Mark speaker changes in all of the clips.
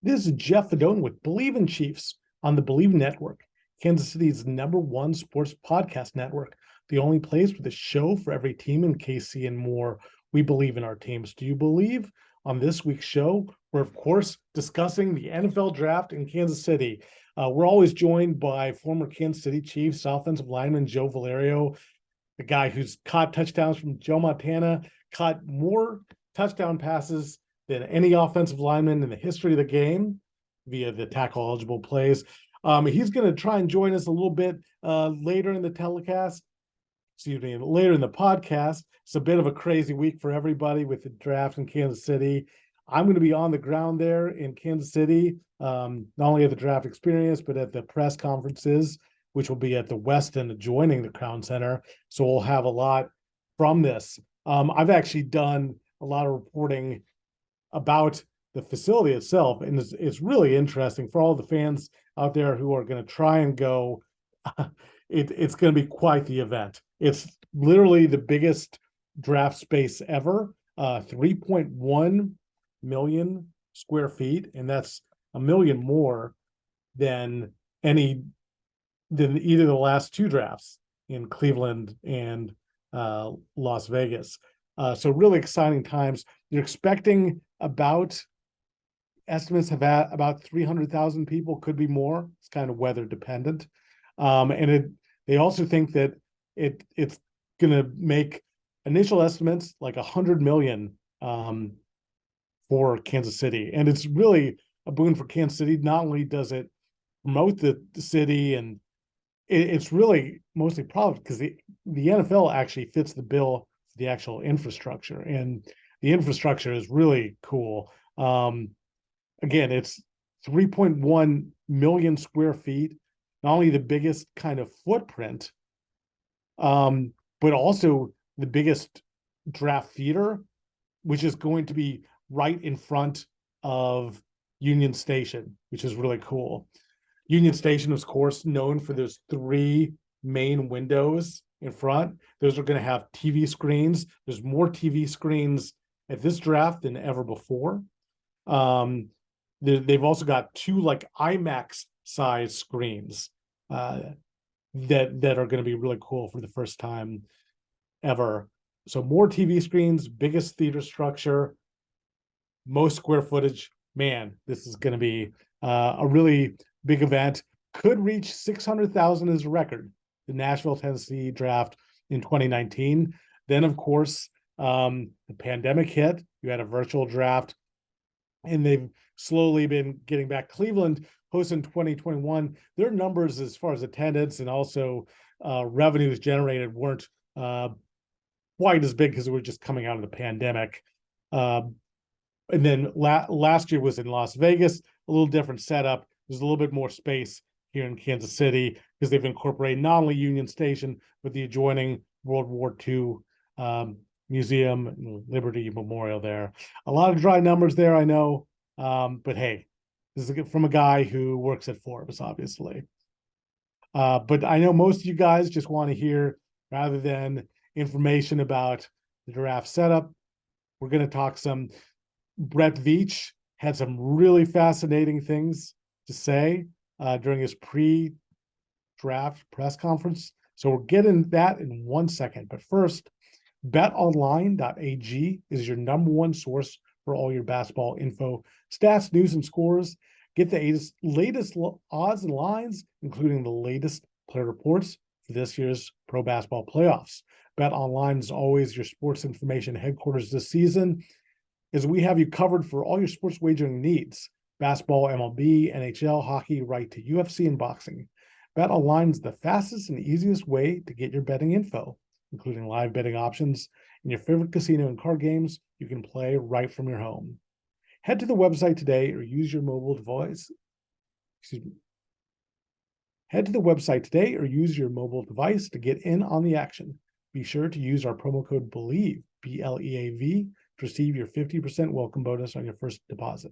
Speaker 1: This is Jeff Fedotin with Believe in Chiefs on the Believe Network, Kansas City's #1 sports podcast network, the only place with a show for every team in KC and more. We believe in our teams. Do you believe? On this week's show, we're, of course, discussing the NFL draft in Kansas City. We're always joined by former Kansas City Chiefs offensive lineman Joe Valerio, the guy who's caught touchdowns from Joe Montana, caught more touchdown passes than any offensive lineman in the history of the game via the tackle eligible plays. He's going to try and join us a little bit later in the telecast. Later in the podcast. It's a bit of a crazy week for everybody with the draft in Kansas City. I'm going to be on the ground there in Kansas City, not only at the draft experience, but at the press conferences, which will be at the West End adjoining the Crown Center. So we'll have a lot from this. I've actually done a lot of reporting about the facility itself, and it's really interesting for all the fans out there who are going to try and go. It's going to be quite the event. It's literally the biggest draft space ever, 3.1 million square feet, and that's a million more than either the last two drafts in Cleveland and Las Vegas. So really exciting times. You're expecting estimates have about 300,000 people, could be more. It's kind of weather dependent. They also think that it's going to make initial estimates like 100 million for Kansas City, and it's really a boon for Kansas City. Not only does it promote the city, and it's really mostly profit because the NFL actually fits the bill for the actual infrastructure, and the infrastructure is really cool. Again, it's 3.1 million square feet. Not only the biggest kind of footprint, but also the biggest draft theater, which is going to be right in front of Union Station, which is really cool. Union Station, of course, known for those three main windows in front. Those are going to have TV screens. There's more TV screens at this draft than ever before. They've also got two like IMAX size screens that are going to be really cool for the first time ever. So more TV screens, biggest theater structure, most square footage. Man, this is going to be a really big event. Could reach 600,000 as a record. The Nashville, Tennessee draft in 2019. Then, of course, the pandemic hit. You had a virtual draft, and they've slowly been getting back. Cleveland hosted in 2021. Their numbers as far as attendance and also revenues generated weren't quite as big because they were just coming out of the pandemic. And then last year was in Las Vegas, a little different setup. There's a little bit more space here in Kansas City because they've incorporated not only Union Station, but the adjoining World War II Museum and Liberty Memorial there. A lot of dry numbers there, I know. But hey, this is from a guy who works at Forbes, obviously. But I know most of you guys just want to hear, rather than information about the draft setup, we're going to talk some. Brett Veach had some really fascinating things to say during his pre-draft press conference. So we'll get into that in 1 second. But first, betonline.ag is your #1 source for all your basketball info, stats, news, and scores. Get the latest odds and lines, including the latest player reports for this year's pro basketball playoffs. BetOnline is always your sports information headquarters this season, as we have you covered for all your sports wagering needs. Basketball, MLB, NHL, hockey, right to UFC and boxing. BetOnline is the fastest and easiest way to get your betting info, including live betting options and your favorite casino and card games you can play right from your home. Head to the website today or use your mobile device. Head to the website today or use your mobile device to get in on the action. Be sure to use our promo code BELIEVE, BLEAV, to receive your 50% welcome bonus on your first deposit.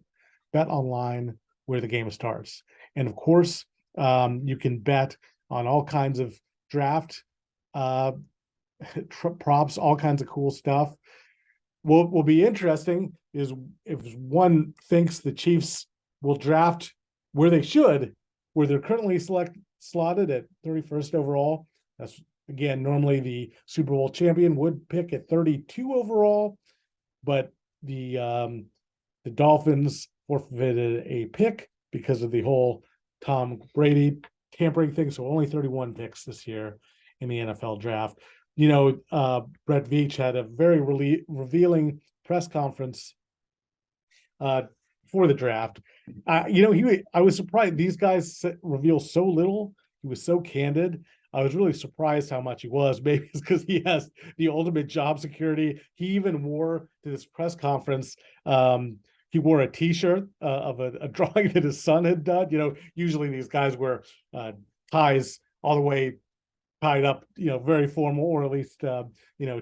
Speaker 1: Bet online where the game starts. And of course, you can bet on all kinds of draft props, all kinds of cool stuff. What will be interesting is if one thinks the Chiefs will draft where they should, where they're currently slotted at 31st overall. That's, again, normally the Super Bowl champion would pick at 32 overall, but the Dolphins forfeited a pick because of the whole Tom Brady tampering thing. So only 31 picks this year in the NFL draft. Brett Veach had a very revealing press conference for the draft. I was surprised these guys reveal so little. He was so candid. I was really surprised how much he was. Maybe it's because he has the ultimate job security. He even wore to this press conference. He wore a T-shirt of a drawing that his son had done. Usually these guys wear ties all the way tied up, very formal, or at least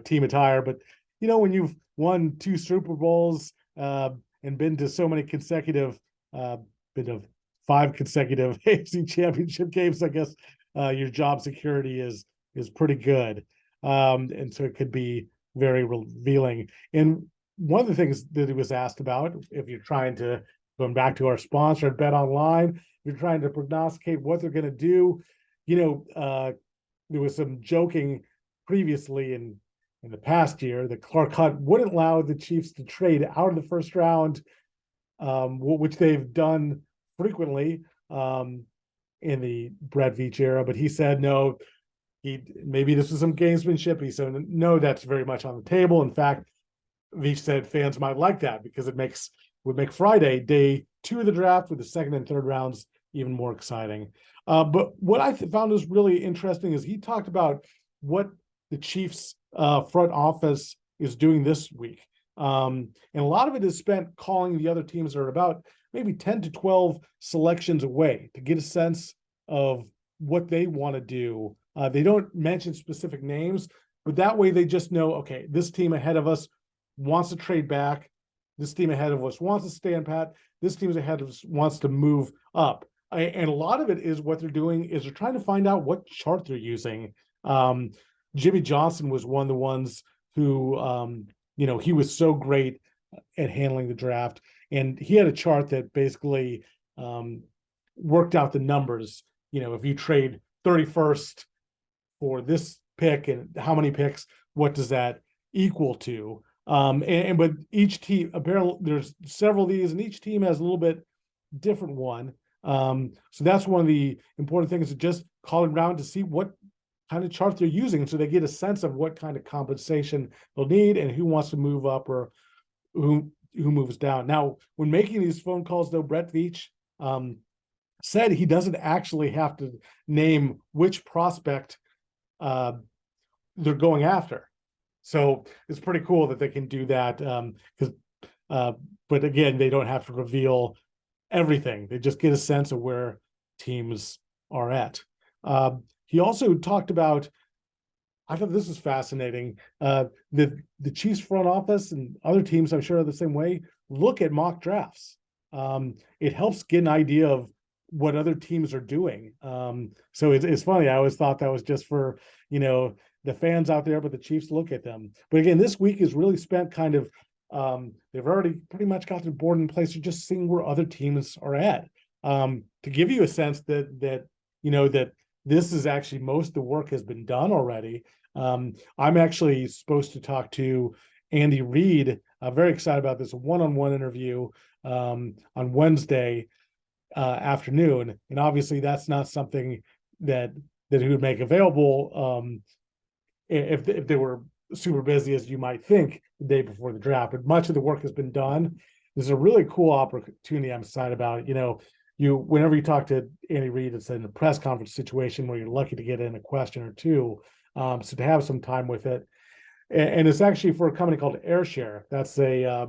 Speaker 1: team attire. But when you've won 2 Super Bowls and been to so many consecutive, been to 5 consecutive AFC Championship games, I guess your job security is pretty good, and so it could be very revealing. And one of the things that he was asked about, if you're trying to, going back to our sponsor at Bet Online, you're trying to prognosticate what they're going to do. There was some joking previously in the past year that Clark Hunt wouldn't allow the Chiefs to trade out of the first round, which they've done frequently in the Brett Veach era. But he said no. Maybe this was some gamesmanship. He said no, that's very much on the table. In fact, Veach said fans might like that because it would make Friday, day 2 of the draft, with the second and third rounds even more exciting. But what I found was really interesting is he talked about what the Chiefs front office is doing this week. And a lot of it is spent calling the other teams that are about maybe 10 to 12 selections away to get a sense of what they want to do. They don't mention specific names, but that way they just know, okay, this team ahead of us wants to trade back. This team ahead of us wants to stand pat. This team ahead of us wants to move up. And a lot of it is what they're doing is they're trying to find out what chart they're using. Jimmy Johnson was one of the ones who, he was so great at handling the draft. And he had a chart that basically worked out the numbers. If you trade 31st for this pick and how many picks, what does that equal to? But each team, apparently there's several of these, and each team has a little bit different one. So that's one of the important things, is just calling around to see what kind of chart they're using, so they get a sense of what kind of compensation they'll need and who wants to move up or who moves down. Now, when making these phone calls, though, Brett Veach said he doesn't actually have to name which prospect they're going after. So it's pretty cool that they can do that. But again, they don't have to reveal everything. They just get a sense of where teams are at. He also talked about, I thought this was fascinating, the Chiefs front office and other teams, I'm sure, are the same way, look at mock drafts. It helps get an idea of what other teams are doing. So it's funny. I always thought that was just for, the fans out there, but the Chiefs look at them. But again, this week is really spent kind of, they've already pretty much got their board in place. They're just seeing where other teams are at, to give you a sense that this is actually, most of the work has been done already. I'm actually supposed to talk to Andy Reid. I'm very excited about this, a one-on-one interview on Wednesday afternoon. And obviously that's not something that he would make available if they were super busy, as you might think, the day before the draft. But much of the work has been done. This is a really cool opportunity. I'm excited about it. Whenever you talk to Andy Reid, it's in a press conference situation where you're lucky to get in a question or two. So to have some time with it, and it's actually for a company called AirShare. That's a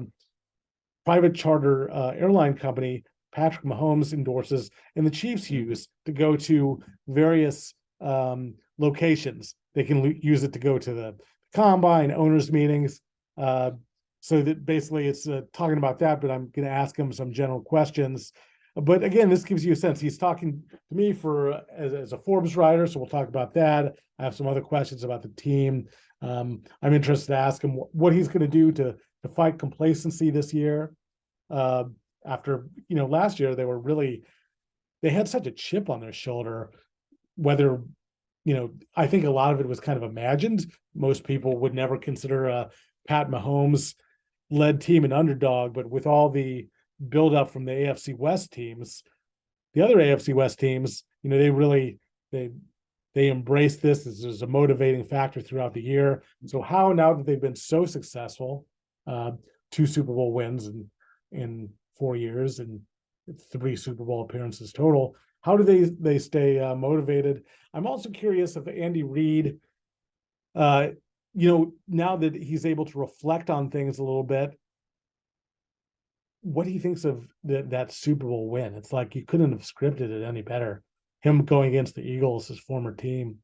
Speaker 1: private charter airline company Patrick Mahomes endorses and the Chiefs use to go to various locations. They can use it to go to the combine, owners meetings. So that basically it's talking about that, but I'm going to ask him some general questions. But again, this gives you a sense. He's talking to me as a Forbes writer, so we'll talk about that. I have some other questions about the team. I'm interested to ask him what he's going to do to fight complacency this year. after, last year they had such a chip on their shoulder, whether, I think a lot of it was kind of imagined. Most people would never consider a Pat Mahomes led team an underdog, but with all the buildup from the AFC West teams, the other AFC West teams, they embrace this as a motivating factor throughout the year. So how, now that they've been so successful, 2 Super Bowl wins in 4 years and 3 Super Bowl appearances total, how do they stay motivated? I'm also curious if Andy Reid, now that he's able to reflect on things a little bit, what he thinks of that Super Bowl win. It's like you couldn't have scripted it any better. Him going against the Eagles, his former team,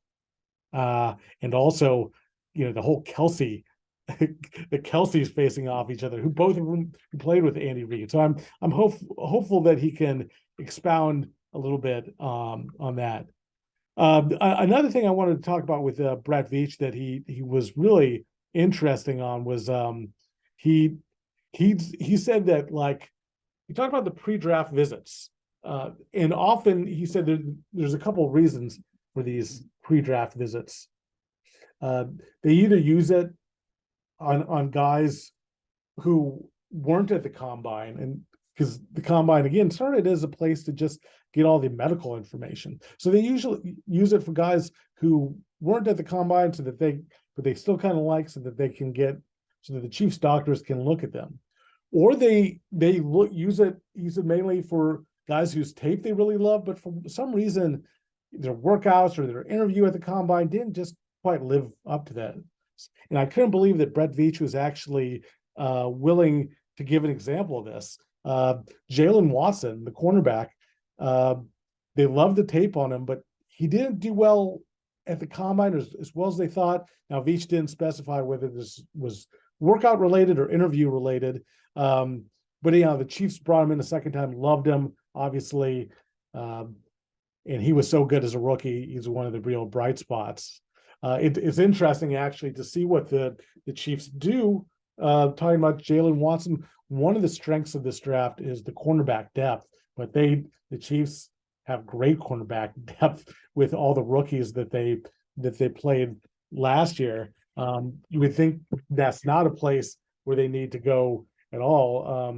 Speaker 1: and also, the whole Kelsey, the Kelseys facing off each other, who both of them played with Andy Reid. So I'm hopeful that he can expound a little bit on that. Another thing I wanted to talk about with Brett Veach that he was really interesting on was he said that, like, he talked about the pre-draft visits, and often he said there's a couple of reasons for these pre-draft visits. They either use it on guys who weren't at the combine, and because the combine again started as a place to just get all the medical information, so they usually use it for guys who weren't at the combine, but they still kind of like, so that the Chiefs doctors can look at them, or they use it mainly for guys whose tape they really love, but for some reason their workouts or their interview at the combine didn't just quite live up to that. And I couldn't believe that Brett Veach was actually willing to give an example of this. Jalen Watson, the cornerback, they loved the tape on him, but he didn't do well at the combine as well as they thought. Now, Veach didn't specify whether this was workout related or interview related. But the Chiefs brought him in a second time, loved him, obviously. And he was so good as a rookie. He's one of the real bright spots. It's interesting, actually, to see what the Chiefs do. Talking about Jalen Watson, one of the strengths of this draft is the cornerback depth, but the Chiefs have great cornerback depth with all the rookies that they played last year. You would think that's not a place where they need to go at all.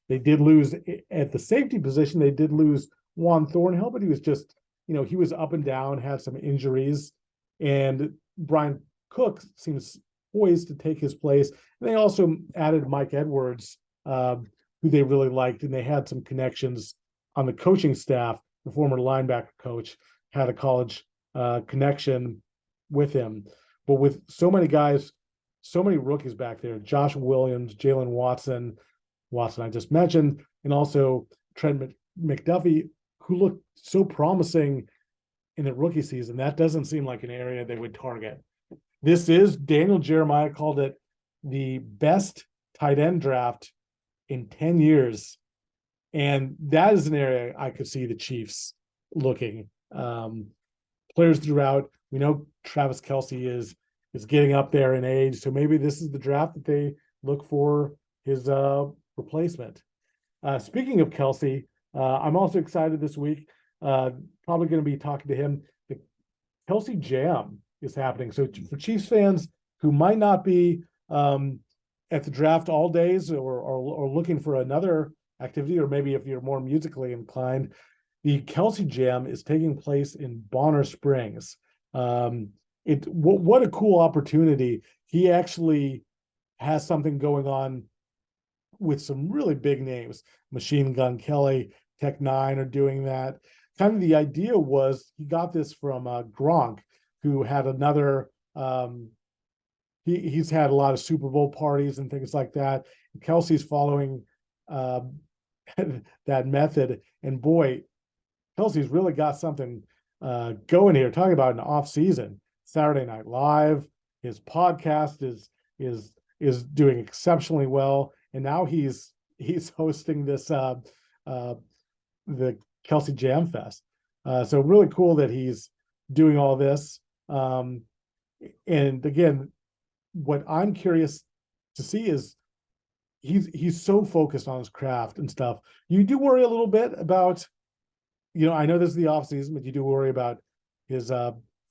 Speaker 1: They did lose at the safety position. They did lose Juan Thornhill, but he was just, he was up and down, had some injuries, and Brian Cook seems poised to take his place. And they also added Mike Edwards, who they really liked, and they had some connections on the coaching staff. The former linebacker coach had a college connection with him. But with so many guys, so many rookies back there, Josh Williams, Jalen Watson I just mentioned, and also Trent McDuffie, who looked so promising in the rookie season, that doesn't seem like an area they would target. Daniel Jeremiah called it the best tight end draft in 10 years. And that is an area I could see the Chiefs looking. Players throughout, we know Travis Kelce is getting up there in age, so maybe this is the draft that they look for his replacement. Speaking of Kelce, I'm also excited this week. Probably going to be talking to him. The Kelce Jam is happening. So for Chiefs fans who might not be at the draft all days or looking for another activity, or maybe if you're more musically inclined, the Kelce Jam is taking place in Bonner Springs. What a cool opportunity. He actually has something going on with some really big names. Machine Gun Kelly, Tech Nine are doing that. Kind of the idea was he got this from Gronk, who had another. He's had a lot of Super Bowl parties and things like that. Kelsey's following that method, and boy, Kelsey's really got something going here. Talking about an off season, Saturday Night Live, his podcast is doing exceptionally well, and now he's hosting this the Kelce Jam Fest. So really cool that he's doing all this. And again, what I'm curious to see is he's so focused on his craft and stuff. You do worry a little bit about, I know this is the off season, but you do worry about his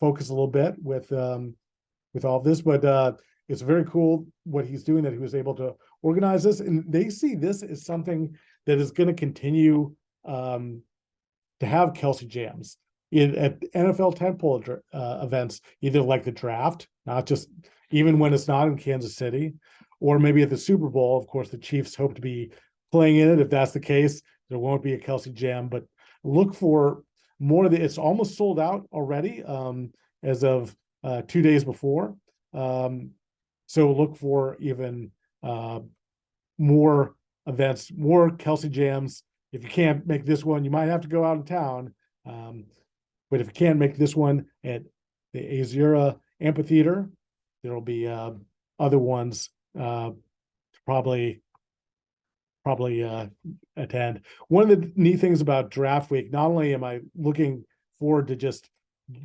Speaker 1: focus a little bit with all of this. But it's very cool what he's doing, that he was able to organize this, and they see this as something that is going to continue to have Kelsey jams at NFL tentpole events, either like the draft, not just even when it's not in Kansas City, or maybe at the Super Bowl. Of course, the Chiefs hope to be playing in it. If that's the case, there won't be a Kelsey jam, but look for more of it's almost sold out already as of 2 days before. So look for even more events, more Kelsey jams. If you can't make this one, you might have to go out of town. But if you can't make this one at the Azura Amphitheater, there will be other ones probably attend. One of the neat things about draft week, not only am I looking forward to just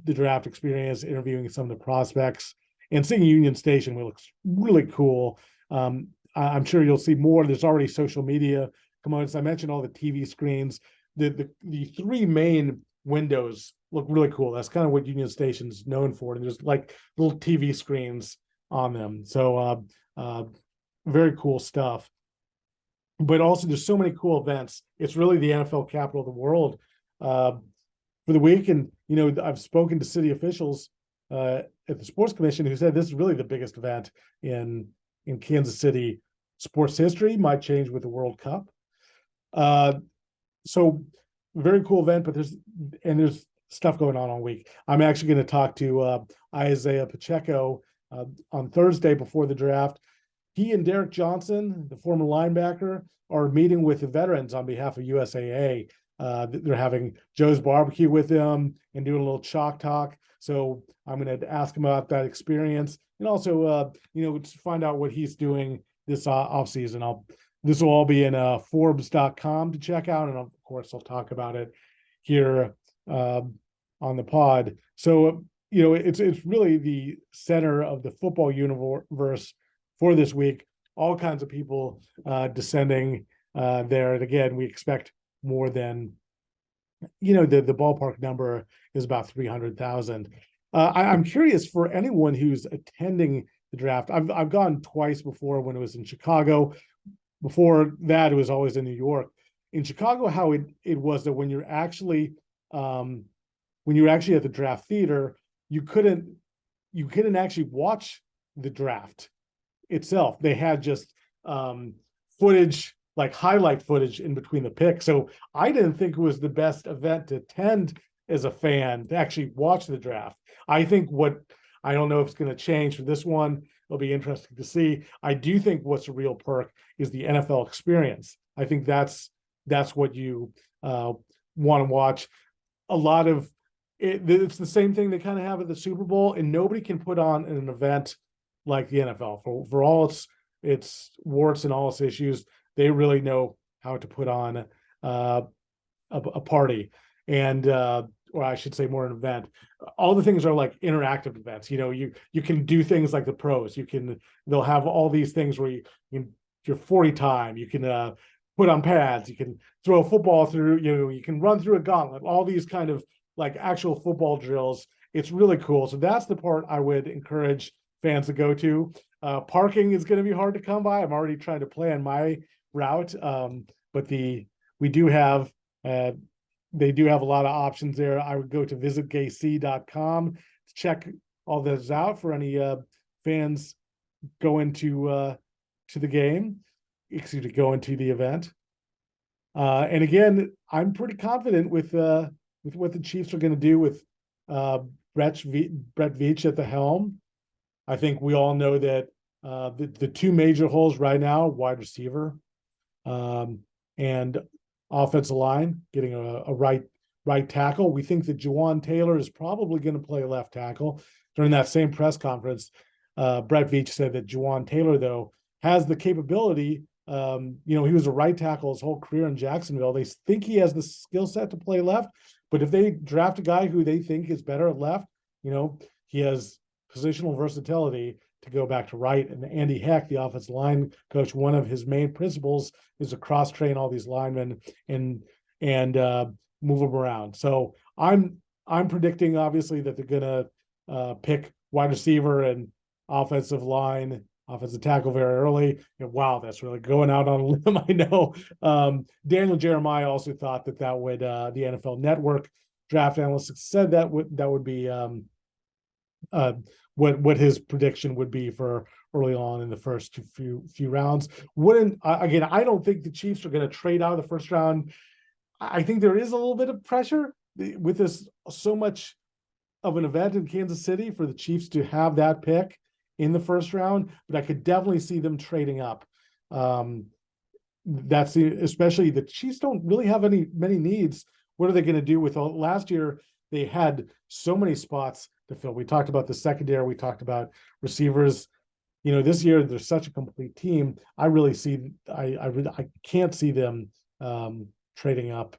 Speaker 1: the draft experience, interviewing some of the prospects, and seeing Union Station, which looks really cool. I'm sure you'll see more. There's already social media components. I mentioned all the TV screens. The three main windows look really cool. That's kind of what Union Station's known for. And there's like little TV screens on them. So very cool stuff. But also there's so many cool events. It's really the NFL capital of the world for the week. And, I've spoken to city officials at the Sports Commission who said this is really the biggest event in Kansas City sports history. Might change with the World Cup. So very cool event, but there's stuff going on all week. I'm actually going to talk to Isaiah Pacheco on Thursday before the draft. He and Derek Johnson, the former linebacker, are meeting with the veterans on behalf of USAA. They're having Joe's barbecue with them and doing a little chalk talk. So I'm going to ask him about that experience, and also, to find out what he's doing this off season. This will all be in Forbes.com to check out, and of course, I'll talk about it here on the pod. So, it's really the center of the football universe for this week. All kinds of people descending there, and again, we expect more than, the ballpark number is about 300,000. I'm curious for anyone who's attending the draft. I've gone twice before when it was in Chicago. Before that, it was always in New York. In Chicago, how it was that when you're actually at the draft theater, you couldn't actually watch the draft itself. They had just footage, like highlight footage in between the picks. So I didn't think it was the best event to attend as a fan, to actually watch the draft. I think I don't know if it's going to change for this one. It'll be interesting to see. I do think what's a real perk is the NFL experience. I think that's what you want to watch. A lot of it's the same thing they kind of have at the Super Bowl, and nobody can put on an event like the NFL for all its warts and all its issues. They really know how to put on a party, and or I should say more an event. All the things are like interactive events. You can do things like the pros. They'll have all these things where your 40 time. You can put on pads. You can throw a football through. You can run through a gauntlet. All these kind of like actual football drills. It's really cool. So that's the part I would encourage fans to go to. Parking is going to be hard to come by. I'm already trying to plan my route, but they do have a lot of options there. I would go to visitgayc.com to check all this out for any fans going to the game, going to the event. And again, I'm pretty confident with what the Chiefs are going to do with Brett Veach at the helm. I think we all know that the two major holes right now, wide receiver and offensive line, getting a right tackle. We think that Juwan Taylor is probably going to play left tackle. During that same press conference, Brett Veach said that Juwan Taylor, though, has the capability. He was a right tackle his whole career in Jacksonville. They think he has the skill set to play left, but if they draft a guy who they think is better at left, he has positional versatility. to go back to right. And Andy Heck, the offensive line coach, one of his main principles is to cross train all these linemen and move them around. So I'm predicting obviously that they're gonna pick wide receiver and offensive line, offensive tackle very early. And wow, that's really going out on a limb. I know. Daniel Jeremiah also thought that would the NFL Network draft analysts said that would be what his prediction would be for early on in the first few rounds. Again, I don't think the Chiefs are going to trade out of the first round. I think there is a little bit of pressure with this so much of an event in Kansas City for the Chiefs to have that pick in the first round, but I could definitely see them trading up. Especially the Chiefs don't really have many needs. What are they going to do with last year? They had so many spots to fill. We talked about the secondary. We talked about receivers. This year there's such a complete team. I can't see them trading out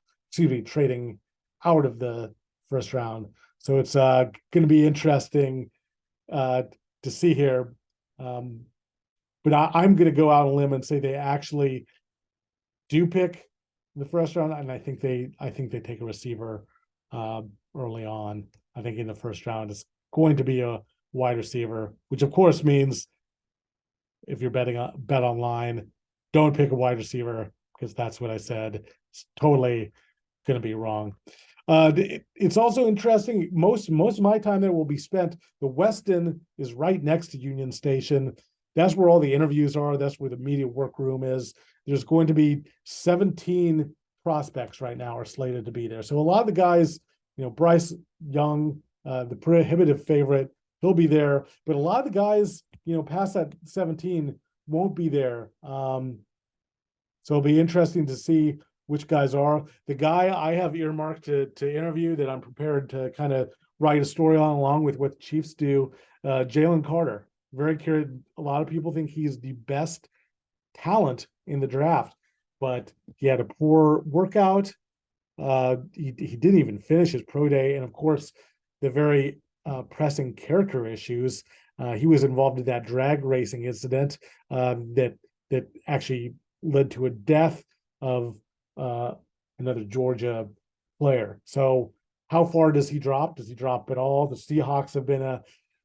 Speaker 1: of the first round. So it's going to be interesting to see here. But I'm going to go out on a limb and say they actually do pick the first round, and I think they take a receiver early on. I think in the first round it's going to be a wide receiver, which of course means if you're bet online, don't pick a wide receiver because that's what I said. It's totally going to be wrong. It's also interesting. Most of my time there will be spent. The Westin is right next to Union Station. That's where all the interviews are. That's where the media workroom is. There's going to be 17 prospects right now are slated to be there. So a lot of the guys, Bryce Young, the prohibitive favorite, he'll be there. But a lot of the guys, past that 17 won't be there. So it'll be interesting to see which guys are. The guy I have earmarked to interview that I'm prepared to kind of write a story on along with what the Chiefs do, Jalen Carter. Very curious. A lot of people think he's the best talent in the draft, but he had a poor workout. He didn't even finish his pro day. And of course, the very pressing character issues. He was involved in that drag racing incident that actually led to a death of another Georgia player. So how far does he drop? Does he drop at all? The Seahawks have been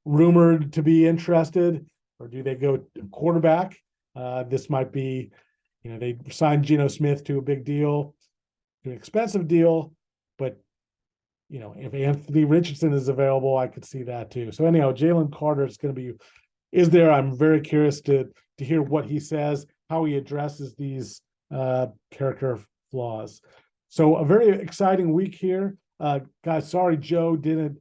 Speaker 1: rumored to be interested, or do they go quarterback? This might be, they signed Geno Smith to a big deal, to an expensive deal, but if Anthony Richardson is available, I could see that too. So anyhow, Jalen Carter is there. I'm very curious to hear what he says, how he addresses these character flaws. So a very exciting week here. Guys, sorry Joe didn't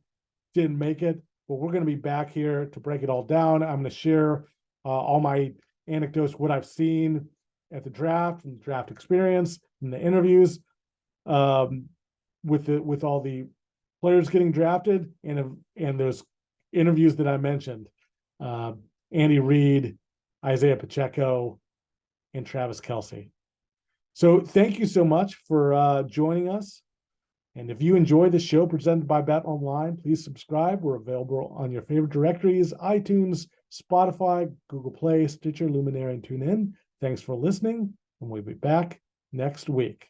Speaker 1: make it, but we're going to be back here to break it all down. I'm going to share all my anecdotes, what I've seen at the draft and draft experience and the interviews with all the players getting drafted and those interviews that I mentioned, Andy Reid, Isaiah Pacheco, and Travis Kelce. So thank you so much for joining us. And if you enjoy the show presented by Bet Online, please subscribe. We're available on your favorite directories, iTunes, Spotify, Google Play, Stitcher, Luminary, and TuneIn. Thanks for listening, and we'll be back next week.